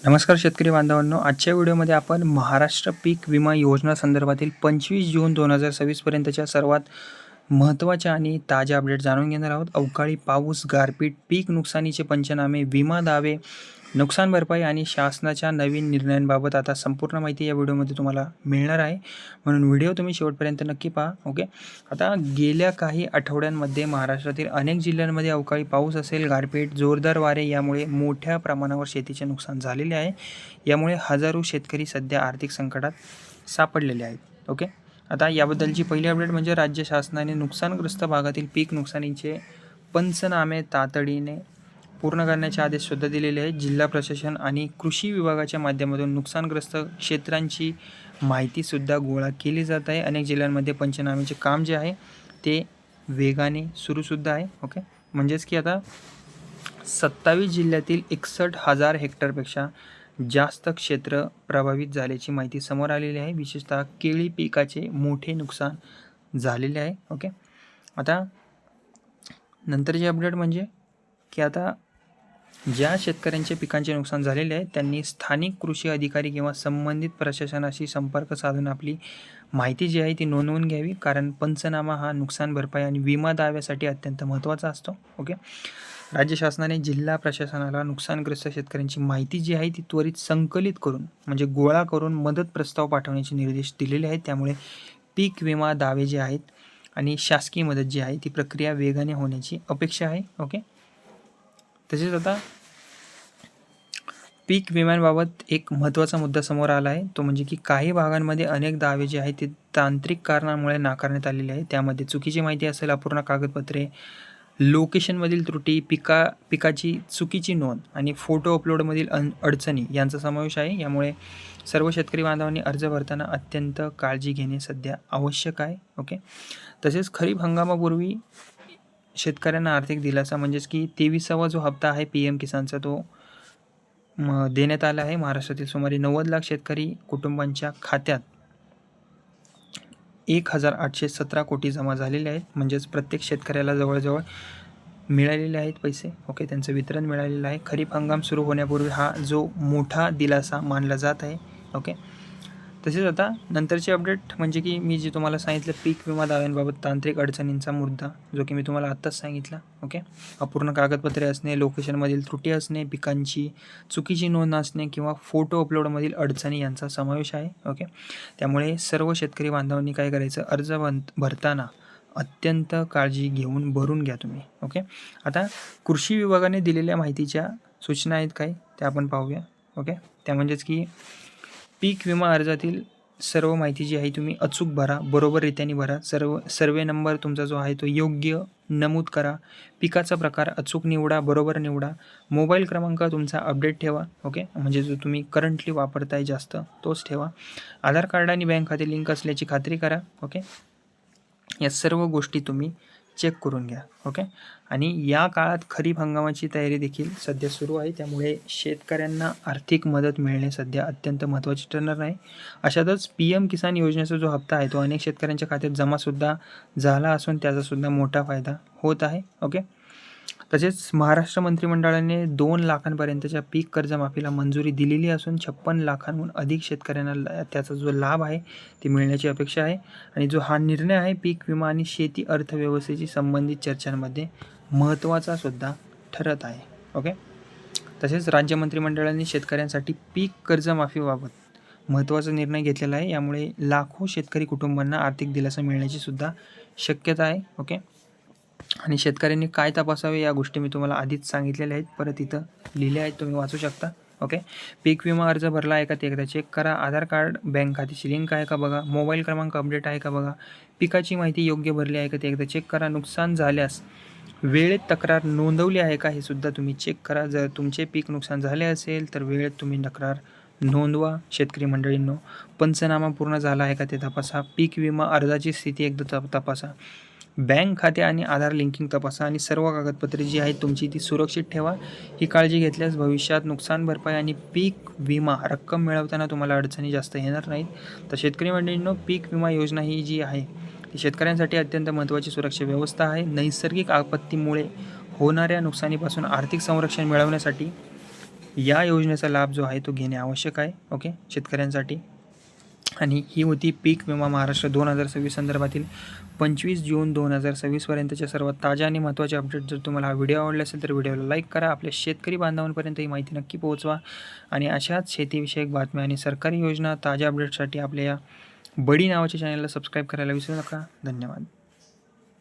नमस्कार शेतकरी बांधवांनो, आजच्या व्हिडिओमध्ये आपण महाराष्ट्र पीक विमा योजना संदर्भातील 25 जून 2026 पर्यंतच्या सर्वात महत्त्वाच्या आणि ताज्या अपडेट जाणून घेणार आहोत. अवकाळी पाऊस, गारपीट, पीक नुकसानीचे पंचनामे, विमा दावे, नुकसान भरपाई आणि शासनाच्या नवीन निर्णयांबाबत आता संपूर्ण माहिती या व्हिडिओमध्ये तुम्हाला मिळणार आहे. म्हणून व्हिडिओ तुम्ही शेवटपर्यंत नक्की पहा. ओके. आता गेल्या काही आठवड्यांमध्ये महाराष्ट्रातील अनेक जिल्ह्यांमध्ये अवकाळी पाऊस असेल, गारपीट, जोरदार वारे यामुळे मोठ्या प्रमाणावर शेतीचे नुकसान झालेले आहे. यामुळे हजारो शेतकरी सध्या आर्थिक संकटात सापडलेले आहेत. ओके. आता याबद्दलची पहिली अपडेट म्हणजे राज्य शासनाने नुकसानग्रस्त भागातील पीक नुकसानीचे पंचनामे तातडीने पूर्ण करण्याचे आदेश सुद्धा दिलेले आहेत. जिल्हा प्रशासन आणि कृषी विभागाच्या माध्यमातून नुकसानग्रस्त क्षेत्रांची माहितीसुद्धा गोळा केली जात आहे. अनेक जिल्ह्यांमध्ये पंचनाम्याचे काम जे आहे ते वेगाने सुरूसुद्धा आहे. ओके. म्हणजेच की आता 27 जिल्ह्यातील 61,000 हेक्टरपेक्षा जास्त क्षेत्र प्रभावित झाल्याची माहिती समोर आलेली आहे. विशेषतः केळी पिकाचे मोठे नुकसान झालेले आहे. ओके. आता नंतरची अपडेट म्हणजे की आता ज्या शेतकऱ्यांच्या पिकांचे नुकसान झालेले आहे त्यांनी स्थानिक कृषी अधिकारी किंवा संबंधित प्रशासनाशी संपर्क साधून आपली माहिती जी आहे ती नोंदवून घ्यावी, कारण पंचनामा हा नुकसान भरपाई आणि विमा दाव्यासाठी अत्यंत महत्त्वाचा असतो. ओके. राज्य शासनाने जिल्हा प्रशासनाला नुकसानग्रस्त शेतकऱ्यांची माहिती जी आहे ती त्वरित संकलित करून म्हणजे गोळा करून मदत प्रस्ताव पाठवण्याचे निर्देश दिलेले आहेत. त्यामुळे पीक विमा दावे जे आहेत आणि शासकीय मदत जी आहे ती प्रक्रिया वेगाने होण्याची अपेक्षा आहे. ओके. तसेच आता पीक विम्यांबाबत एक महत्त्वाचा मुद्दा समोर आला आहे, तो म्हणजे की काही भागांमध्ये अनेक दावे जे आहेत ते तांत्रिक कारणामुळे नाकारण्यात आलेले आहे. त्यामध्ये चुकीची माहिती असेल, अपूर्ण कागदपत्रे, लोकेशनमधील त्रुटी, पिकाची चुकीची नोंद आणि फोटो अपलोडमधील अडचणी यांचा समावेश आहे. यामुळे सर्व शेतकरी बांधवांनी अर्ज भरताना अत्यंत काळजी घेणे सध्या आवश्यक आहे. ओके. तसेच खरीप हंगामापूर्वी शेतकऱ्यांना आर्थिक दिलासा म्हणजेच की 23वा जो हप्ता आहे PM किसानचा तो देण्यात आला आहे. महाराष्ट्रातील सुमारे 90 लाख शेतकरी कुटुंबांच्या खात्यात 1,817 कोटी जमा झालेले आहेत. म्हणजेच प्रत्येक शेतकऱ्याला जवळजवळ मिळालेले आहेत पैसे. ओके. त्यांचं वितरण मिळालेलं आहे. खरीप हंगाम सुरू होण्यापूर्वी हा जो मोठा दिलासा मानला जात आहे. ओके. तसेच आता नंतरची अपडेट म्हणजे की मी जे तुम्हाला सांगितलं पीक विमा दाव्यांबाबत तांत्रिक अडचणींचा मुद्दा, जो की मी तुम्हाला आत्ताच सांगितला. ओके. अपूर्ण कागदपत्रे असणे, लोकेशनमधील त्रुटी असणे, पिकांची चुकीची नोंद असणे किंवा फोटो अपलोडमधील अडचणी यांचा समावेश आहे. ओके. त्यामुळे सर्व शेतकरी बांधवांनी काय करायचं, अर्ज भरताना अत्यंत काळजी घेऊन भरून घ्या तुम्ही. ओके. आता कृषी विभागाने दिलेल्या माहितीच्या सूचना आहेत काय त्या आपण पाहूया. ओके. त्या म्हणजेच की पीक विमा अर्जातील सर्व माहिती जी आहे तुम्ही अचूक भरा, बरोबररित्याने भरा. सर्वे नंबर तुमचा जो आहे तो योग्य नमूद करा. पिकाचा प्रकार अचूक निवडा, बरोबर निवडा. मोबाईल क्रमांक तुमचा अपडेट ठेवा. ओके. म्हणजे जो तुम्ही करंटली वापरताय जास्त तोच ठेवा. आधार कार्ड आणि बँक खाते लिंक असल्याची खात्री करा. ओके. या सर्व गोष्टी तुम्ही चेक करून घ्या. ओके. आणि या काळात खरीप हंगामाची तयारी देखील सध्या सुरू आहे. त्यामुळे शेतकऱ्यांना आर्थिक मदत मिळणे सध्या अत्यंत महत्त्वाचे ठरणार आहे. अशातच PM किसान योजनेचा जो हप्ता आहे तो अनेक शेतकऱ्यांच्या खात्यात जमासुद्धा झाला असून त्याचासुद्धा मोठा फायदा होत आहे. ओके. तसेच महाराष्ट्र मंत्रिमंडळाने 2 लाखांपर्यंतच्या पीक कर्जमाफीला मंजुरी दिलेली असून 56 लाखांहून अधिक शेतकऱ्यांना त्याचा जो लाभ आहे ती मिळण्याची अपेक्षा आहे. आणि जो हा निर्णय आहे पीक विमा आणि शेती अर्थव्यवस्थेशी संबंधित चर्चांमध्ये महत्त्वाचा सुद्धा ठरत आहे. ओके. तसेच राज्य मंत्रिमंडळाने शेतकऱ्यांसाठी पीक कर्जमाफीबाबत महत्त्वाचा निर्णय घेतलेला आहे. यामुळे लाखो शेतकरी कुटुंबांना आर्थिक दिलासा मिळण्याची सुद्धा शक्यता आहे. ओके. आणि शेतकऱ्यांनी काय तपासावे या गोष्टी मी तुम्हाला आधीच सांगितलेल्या आहेत, परत इथं लिहिल्या आहेत, तुम्ही वाचू शकता. ओके. पीक विमा अर्ज भरला आहे का ते एकदा चेक करा. आधार कार्ड बँक खात्याची लिंक आहे का बघा. मोबाईल क्रमांक अपडेट आहे का बघा. पिकाची माहिती योग्य भरली आहे का ते एकदा चेक करा. नुकसान झाल्यास वेळेत तक्रार नोंदवली आहे का हे सुद्धा तुम्ही चेक करा. जर तुमचे पीक नुकसान झाले असेल तर वेळेत तुम्ही तक्रार नोंदवा. शेतकरी मंडळींनो, पंचनामा पूर्ण झाला आहे का ते तपासा. पीक विमा अर्जाची स्थिती एकदा तपासा. बँक खाते आणि आधार लिंकिंग तपासा आणि सर्व कागदपत्रे जी आहेत तुमची ती सुरक्षित ठेवा. ही काळजी घेतल्यास भविष्यात नुकसान भरपाई आणि पीक विमा रक्कम मिळवताना तुम्हाला अडचणी जास्त येणार नाहीत. तर शेतकरी मंडळींनो, पीक विमा योजना ही जी आहे ती शेतकऱ्यांसाठी अत्यंत महत्त्वाची सुरक्षा व्यवस्था आहे. नैसर्गिक आपत्तीमुळे होणाऱ्या नुकसानीपासून आर्थिक संरक्षण मिळवण्यासाठी या योजनेचा लाभ जो आहे तो घेणे आवश्यक आहे ओके शेतकऱ्यांसाठी. आणि ही होती पीक विमा महाराष्ट्र 2026 संदर्भातील 25 जून 2026पर्यंतच्या सर्वात ताज्या आणि महत्त्वाचे अपडेट. जर तुम्हाला हा व्हिडिओ आवडला असेल तर व्हिडिओला लाईक करा, आपल्या शेतकरी बांधवांपर्यंत ही माहिती नक्की पोहोचवा आणि अशाच शेतीविषयक बातम्या आणि सरकारी योजना ताज्या अपडेटसाठी आपल्या या बडी नावाच्या चॅनलला सबस्क्राईब करायला विसरू नका. धन्यवाद.